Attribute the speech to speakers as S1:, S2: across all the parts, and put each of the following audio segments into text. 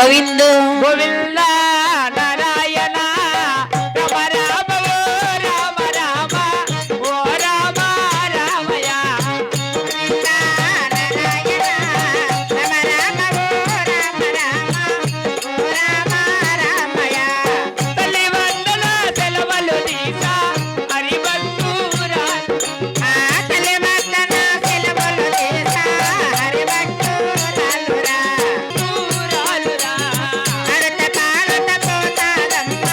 S1: గోవిందు
S2: గోవింద నారాయణ రమ రామ ఓ రామ రామ ఓ రామ రామయ
S1: నారాయణ రమ రామ ఓ రామ రామ ఓ రామ రామయ
S2: తల్లి వందన సెలవులు తీసా హరిభక్తురా
S1: తల్లి వందన సెలవులు తీసా హరిభక్తురాలురా
S2: దూరాలురా
S1: హరత పారత పోతాదమ్మ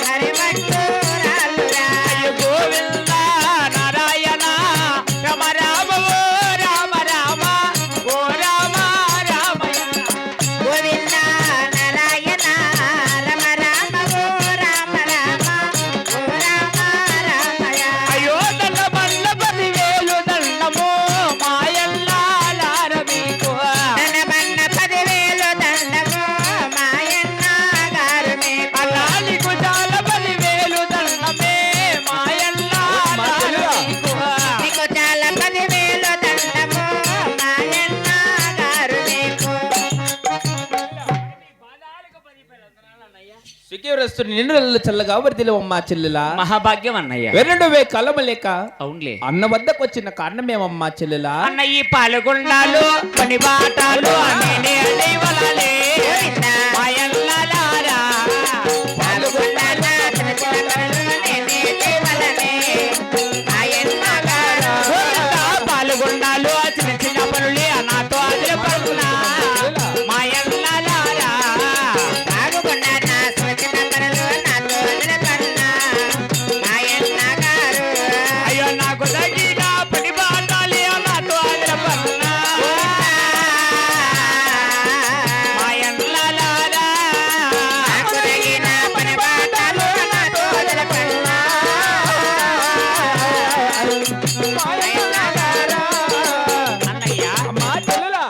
S1: హరిభక్తురాలురా
S2: అయ్య గోవింద నారాయణ రమ రామ ఓ రామ రామ ఓ రామ రామయ
S1: గోవింద నారాయణ రమ రామ ఓ రామ రామ ఓ రామ రామయ
S2: అయ్యో దండ బండ 10,000 దండము మాయల్లార మీకు
S1: ధనబన్న 10,000 దండము మాయన్న గారు మీకు
S2: అలా నీకు చాలా 10,000 దండమే మాయల్లార మీకు
S1: మీకు చాలా 10,000 దండము మాయన్న గారు మీకు
S3: సుఖీవరస్తుని నిన్ను చల్లగా వర్దిలో అమ్మా చెల్లెలా
S2: మహాభాగ్యం అన్నయ్య
S3: వెన్నువే కలమలేక
S2: అవునులే
S3: అన్న వద్దకు వచ్చిన కారణమేమమ్మా చెల్లెలా
S2: అన్న ఈ పాలగుండాలు పని బాటాలు అనే వలాలే మాయల్లారా
S1: పాల్గొండాల చిన్న చిన్న పనులు నేనే చేయవలనే మాయన్న గారు
S2: పాల్గొండాలు చిన్న చిన్న పనులే నాతో అదిరి పడుతున్నా మాయల్లారా
S1: పాల్గొండా నా చిన్న పనులు నాతో నిలబడిన మాయన్న గారు
S2: అయ్యో నాకు తగిన పని బాటాలి నాతో అదిరి పడుతున్నా మాయల్లారా
S1: నాకు తగిన పని బాటలు నాతో నిలబడిన మాయన్న గారు
S2: అన్నయ్య
S3: అమ్మా చెల్లెలా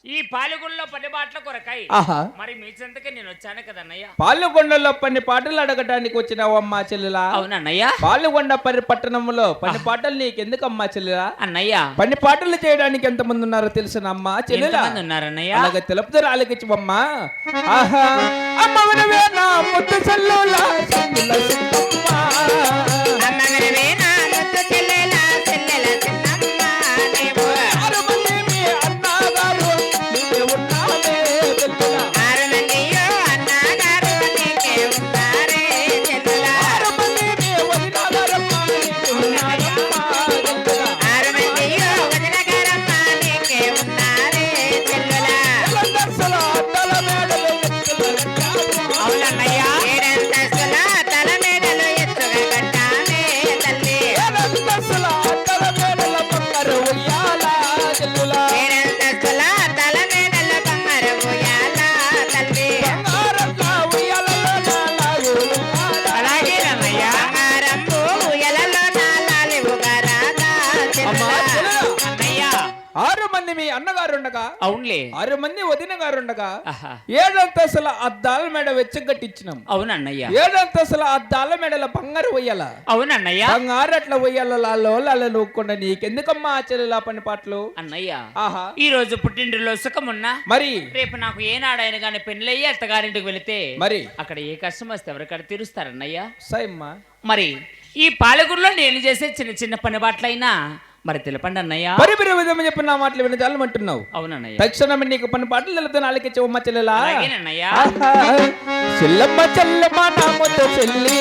S2: ఈ పాలగుండలో పని బాటల కొరకై
S3: ఆహా
S2: మరి మీ చెంతకే నేను వచ్చాను కదన్నయ్య
S3: పాలుగొండలో పన్ని పాటలు అడగటానికి వచ్చినావు అమ్మా చెల్లెలా
S2: అవునన్నయ్య
S3: పాలుగొండ పట్టణంలో పన్ని పాటలు నీకెందుకమ్మా చెల్లెలా
S2: అన్నయ్య
S3: పన్ని పాటలు చేయడానికి ఎంతమంది ఉన్నారో తెలుసునా అమ్మా చెల్లెలా
S2: ఎంతమంది ఉన్నారన్నయ్య
S3: అలాగే తెలుపుతారు ఆలకించమ్మా ఆహా అమ్మ వినవే నా ముద్దు చెల్లులా చెల్లుల సిద్ధమ్మ.
S1: అమ్మ వినవే నా ముద్దు చెల్లెల చెల్లెల చిన్నమ్మ నీవు
S3: 6 మంది మీ అన్నగారు నీవే ఉన్నావే చెల్లులా.
S1: 6 మందియో అన్నగారు నీకే ఉన్నారే చెల్లుల
S3: 6 మంది మీ వదినగారమ్మ నీవే ఉన్నారమ్మా చెల్లులా.
S1: 6 మందియో వదినగారమ్మ నీకే ఉన్నారే చెల్లుల
S3: ఎలందర్సల అద్దల మేడలు ఎత్తుల కట్టాము.
S2: అవునన్నయ్య
S1: ఏడంతస్తుల తల మేడలు ఎత్తుగా కట్టామే తల్లి
S3: ఎలందర్సల అద్దల మేడల బంగారు ఉయ్యాల చెల్లులా.
S1: ఏడంతస్తుల తల మేడలు బంగారు ఉయ్యాల తల్లి
S3: బంగారంగా ఉయ్యాలలో నాలాగు ఉయ్యాల.
S2: అలాగేనన్నయ్య
S1: బంగారంబు ఉయ్యాలలో నాలాలివుగా రాదా
S3: అమ్మా
S1: చెల్లుల
S3: చెల్లెలా.
S2: అన్నయ్య
S3: 6 మంది మీ అన్నగారుండగా
S2: అవునులే
S3: 6 మంది వదిన గారుండగా
S2: ఆహా.
S3: 7 అంతస్తుల అద్దాల మెడ వెచ్చగట్టించినాం.
S2: అవునన్నయ్య
S3: 7 అంతస్తుల అద్దాల మెడల బంగారు ఉయ్యాల.
S2: అవునన్నయ్య
S3: బంగారు అట్లా ఉయ్యాల లాలో నూక్కుండా నీకెందుకమ్మా ఆచరలా పని పాటలు
S2: అన్నయ్య
S3: ఆహా
S2: ఈ రోజు పుట్టింటిలో సుఖమున్నా
S3: మరి
S2: రేపు నాకు ఏనాడైనా గానీ పెళ్ళయ్యి అత్తగారింటికి వెళితే
S3: మరి
S2: అక్కడ ఏ కష్టం వస్తే ఎవరికడ తీరుస్తారన్నయ్య
S3: సైమ్మా
S2: మరి ఈ పాలగుడిలో నేను చేసే చిన్న చిన్న పని బాట్లైనా మరి తెలపండి అన్నయ్య
S3: మరి మీరు విధంగా చెప్పిన నా మాటలు విని చాలమంటున్నావు.
S2: అవునన్నయ్య
S3: తక్షణమే నీకు పని పాటలు తెలుగుతాను ఆలకించవమ్మ చెల్లెలా.
S2: అలాగేనన్నయ్య
S3: ఆహా. చెల్లమ్మ చెల్లమ్మ నా ముద్దు చెల్లి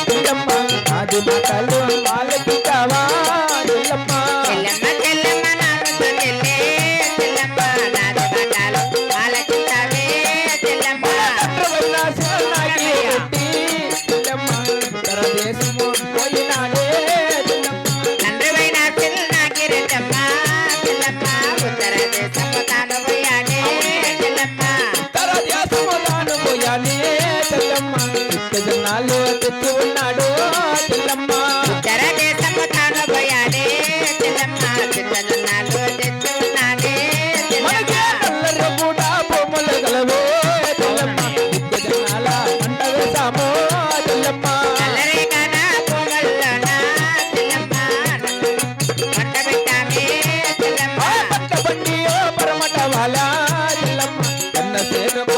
S3: చెల్లమ్మ నాది మాటలు ఆలకించావా చెల్లమ్మ.
S1: చెల్లమ్మ చెల్లమ్మ నా ముద్దు చెల్లె చెల్లమ్మ నాది మాటలు ఆలకించావే చెల్లమ్మ
S3: పట్రవల్ల శరణాగి రెడ్డి చెల్లమ్మ పరదేశము పోయినాడే చెల్లమ్మ.
S1: తండ్రివైన చిన్నకి రెడ్డమ్మ చెల్లమ్మ ఉత్తర దేశము తాను పోయాడే చెల్లమ్మ
S3: పరదేశము తాను పోయానే చెల్లమ్మ. ఇక్కజనాలు తెచ్చి ఉన్నాడు చెల్లమ్మ.
S1: ఉత్తర దేశము తాను పోయాడే చెల్లమ్మ చిన్నజొన్నాలు తెచ్చి ఉన్నాడే
S3: మనకే
S1: చెల్లమ్మ
S3: నల్లర కూడా భూములు గలవే చెల్లమ్మ. ఇక్కజనాల పంట వేసాము చెల్లమ్మ.
S1: నల్లరేగన పొగల్లోన చెల్లమ్మ పంట పెట్టామే చెల్లమ్మ
S3: ఆ పట్ట బండి ఓ పరమట వాలా చెల్లమ్మ. కన్న సేనపు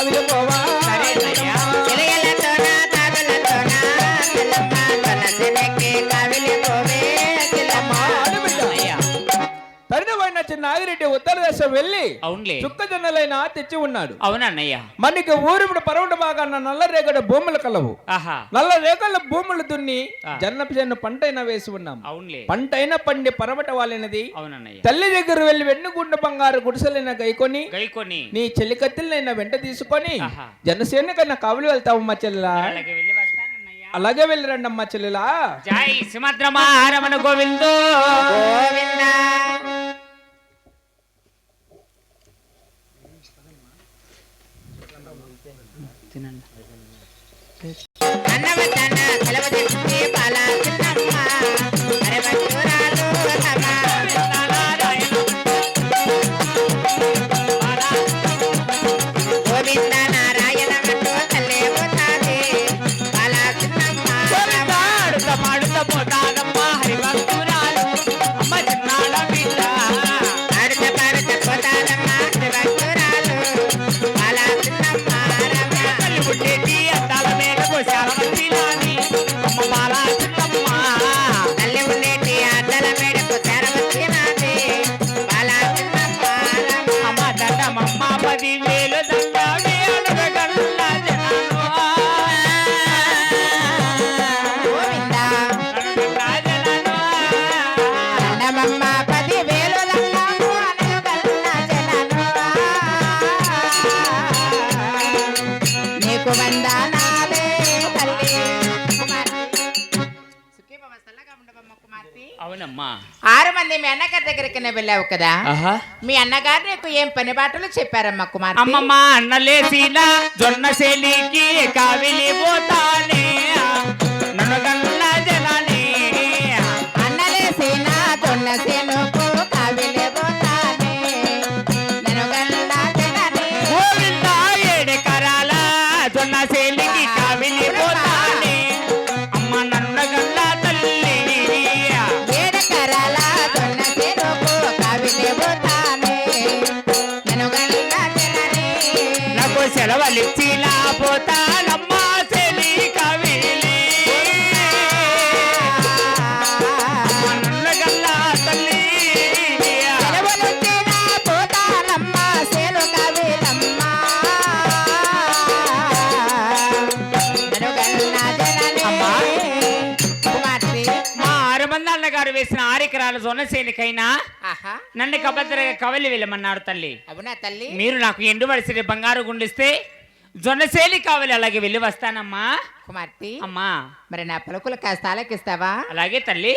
S3: కావిలి పోవా
S2: సరే అన్నయ్య.
S1: ఇలయలతోన తాగులతోన చెల్లమ్మ జొన్నసేనకి కావిలి పోవే చెల్లమ్మ.
S3: ఆడబిడ్డ
S2: అన్నయ్య
S3: తరుణమైన చిన్న నాగిరెడ్డి ఉత్తర దేశం వెళ్ళి
S2: అవునులే
S3: చుక్కజొన్నలైన తెచ్చి ఉన్నాడు.
S2: అవునన్నయ్య.
S3: మనకి ఊరిముడు పరవట బాగా నల్ల రేగడ భూములు కలవు.
S2: ఆహా
S3: నల్ల రేగళ్ళ భూములు దున్ని
S2: ఆ.
S3: జన్నపు జన్ను పంటైనా వేసి ఉన్నాం.
S2: అవునులే
S3: పంటైనా పండి పరవట వాలినది.
S2: అవునన్నయ్య.
S3: తల్లి దగ్గర వెళ్ళి వెన్నుగుండ బంగారు గుడిసెలైన గైకొని
S2: గైకొని
S3: నీ చెల్లికత్తిలైన వెంట తీసుకొని
S2: ఆహా.
S3: జనసేన కన్నా కావులు వెళ్తావమ్మా చెల్లెలా.
S2: అలాగే వెళ్ళి వస్తానన్నయ్య.
S3: అలాగే వెళ్ళి రండి అమ్మా చెల్లెలా.
S2: జై సుమద్రమా రమణ గోవిందో
S1: గోవిందా అన్నవద్దన్న సెలవు తెచ్చి పాల చిన్నమ్మ అరవచ్చూరాలు రమ. గోవింద నారాయణ అంటూ తల్లే పోతాది పాల చిన్నమ్మ రమ.
S2: పాడుతా పోతానమ్మా హరిభక్తురాలు అమ్మ చిన్నాడ బిడ్డ
S1: పాడుత పాడుత పోతాదమ్మ అరవచ్చూరాలు పాల చిన్నమ్మ రమ.
S2: తల్లి ఉండేటి అద్దాల మీద కోశాల వచ్చినాని అమ్మ బాల చిన్నమ్మ
S1: తల్లి ఉండేటి అద్దల మేడకు తెరవచ్చినది పాల చిన్నమ్మ రమ.
S2: అమ్మ దండమమ్మ 10,000 దండమే అడగగల్ల జనాను
S1: గోవింద
S2: అడగగల్ల జనాను
S1: దండమమ్మ 10,000 దండము అనగల్ల జనను. నీకు వందనాలే తల్లి కుమార్తె. సుఖీ భవ, చల్లగా ఉండవమ్మ కుమార్తె.
S2: అవునమ్మా
S1: 6 మంది మీ అన్నగారి దగ్గరికి వెళ్ళావు కదా,
S2: ఆహా
S1: మీ అన్నగారు నీకు ఏం పని బాటలు చెప్పారమ్మా కుమార్తె?
S2: అమ్మమ్మ అన్నలేసిన జొన్న సేలికి కావిలి పోతానే నన్ను గల్ల జనానే
S1: అన్నలేసిన జొన్న సేనుకు కావిలి పోతానే నన్ను గల్ల జనని.
S2: గోవింద 7 ఎకరాల జొన్న సేలికి కావిలి పోతానే అమ్మ నన్ను గల్ల తల్లి
S1: 7 ఎకరాల జొన్న సేనుకు కావిలి పోతానే నన్ను గల్ల జనని.
S2: నాకు సెలవులిచ్చిలా పోతానమ్మా సేలి కావిలి అమ్మ నన్ను గల్ల తల్లి
S1: సెలవులొచ్చిన పోతానమ్మ సేను కావిలమ్మ నన్ను గల్ల జనని.
S2: అమ్మా.
S1: కుమార్తె
S2: మా 6 మంది అన్నగారు వేసిన 6 ఎకరాల జొన్న సేనికైనా
S1: ఆహా
S2: నన్ను కబద్రగా కవలి వెళ్ళమన్నారు తల్లి.
S1: అవునా తల్లి?
S2: మీరు నాకు ఎండు వడిసి బంగారు గుండిస్తే జొన్నసేలి కావాలి అలాగే వెళ్ళి వస్తానమ్మా.
S1: కుమార్తె
S2: అమ్మా
S1: మరి నా పలుకులు కాస్త ఆలకిస్తావా?
S2: అలాగే తల్లి.